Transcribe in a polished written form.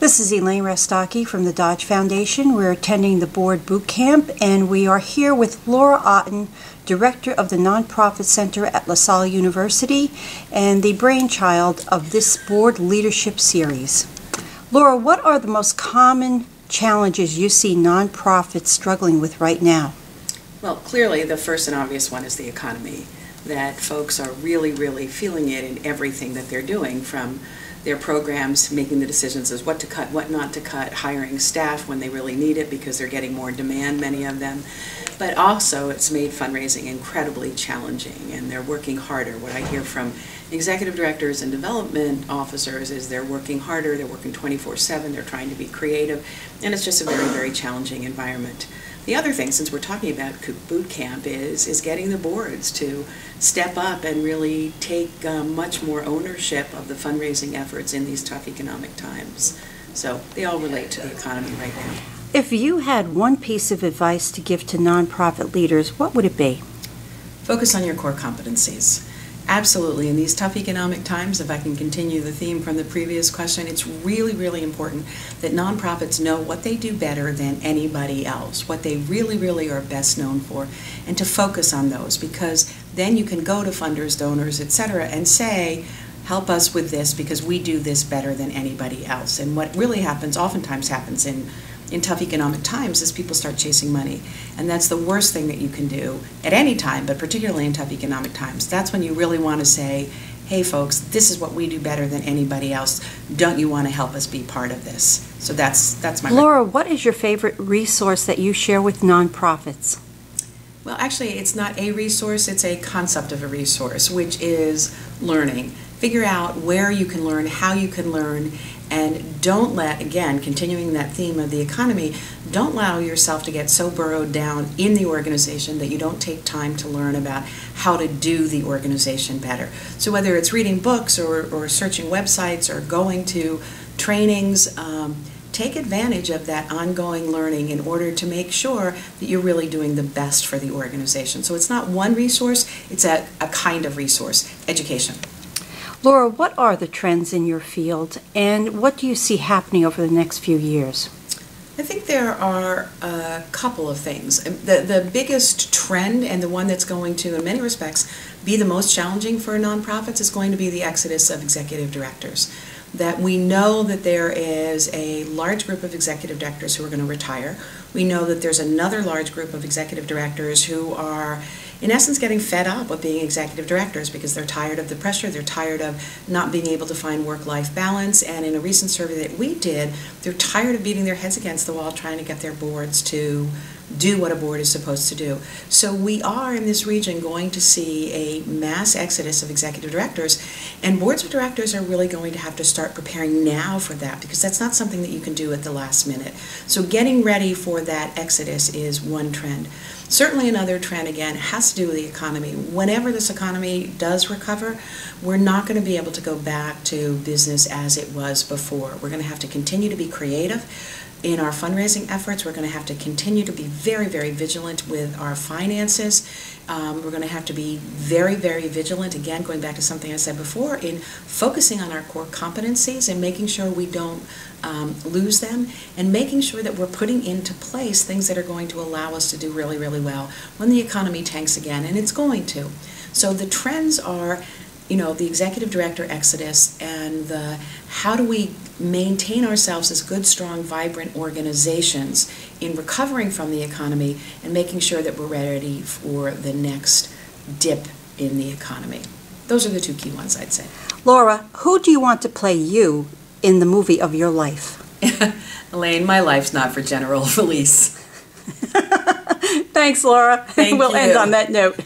This is Elaine Restocki from the Dodge Foundation. We're attending the board boot camp, and we are here with Laura Otten, director of the Nonprofit Center at LaSalle University and the brainchild of this board leadership series. Laura, what are the most common challenges you see nonprofits struggling with right now? Well, clearly the first and obvious one is the economy, that folks are really feeling it in everything that they're doing, from their programs, making the decisions as what to cut, what not to cut, hiring staff when they really need it because they're getting more demand, many of them. But also it's made fundraising incredibly challenging, and they're working harder. What I hear from executive directors and development officers is they're working harder, they're working 24/7, they're trying to be creative, and it's just a very challenging environment. The other thing, since we're talking about boot camp, is getting the boards to step up and really take much more ownership of the fundraising efforts in these tough economic times. So they all relate to the economy right now. If you had one piece of advice to give to nonprofit leaders, what would it be? Focus on your core competencies. Absolutely. In these tough economic times, if I can continue the theme from the previous question, it's really important that nonprofits know what they do better than anybody else, what they really are best known for, and to focus on those, because then you can go to funders, donors, etc., and say, help us with this because we do this better than anybody else. And what really happens, oftentimes happens in tough economic times, is people start chasing money. And that's the worst thing that you can do at any time, but particularly in tough economic times. That's when you really want to say, hey folks, this is what we do better than anybody else. Don't you want to help us be part of this? So that's my Laura, what is your favorite resource that you share with nonprofits? Well, actually, it's not a resource, it's a concept of a resource, which is learning. Figure out where you can learn, how you can learn, and don't let, again, continuing that theme of the economy, don't allow yourself to get so burrowed down in the organization that you don't take time to learn about how to do the organization better. So whether it's reading books or searching websites or going to trainings, take advantage of that ongoing learning in order to make sure that you're really doing the best for the organization. So it's not one resource, it's a kind of resource, education. Laura, what are the trends in your field, and what do you see happening over the next few years? I think there are a couple of things. The biggest trend, and the one that's going to, in many respects, be the most challenging for nonprofits, is going to be the exodus of executive directors. That we know that there is a large group of executive directors who are going to retire. We know that there's another large group of executive directors who are, in essence, getting fed up with being executive directors because they're tired of the pressure, they're tired of not being able to find work-life balance, and in a recent survey that we did, they're tired of beating their heads against the wall trying to get their boards to do what a board is supposed to do. So we are in this region going to see a mass exodus of executive directors, and boards of directors are really going to have to start preparing now for that, because that's not something that you can do at the last minute. So getting ready for that exodus is one trend. Certainly another trend, again, has to do with the economy. Whenever this economy does recover, we're not going to be able to go back to business as it was before. We're going to have to continue to be creative in our fundraising efforts. We're going to have to continue to be very vigilant with our finances. We're going to have to be very vigilant, again, going back to something I said before, in focusing on our core competencies and making sure we don't lose them, and making sure that we're putting into place things that are going to allow us to do really well when the economy tanks again, and it's going to. So the trends are, you know, the executive director exodus, and the how do we maintain ourselves as good, strong, vibrant organizations in recovering from the economy and making sure that we're ready for the next dip in the economy. Those are the two key ones, I'd say. Laura, who do you want to play you in the movie of your life? Elaine, my life's not for general release. Thanks, Laura. Thank we'll you. end on that note.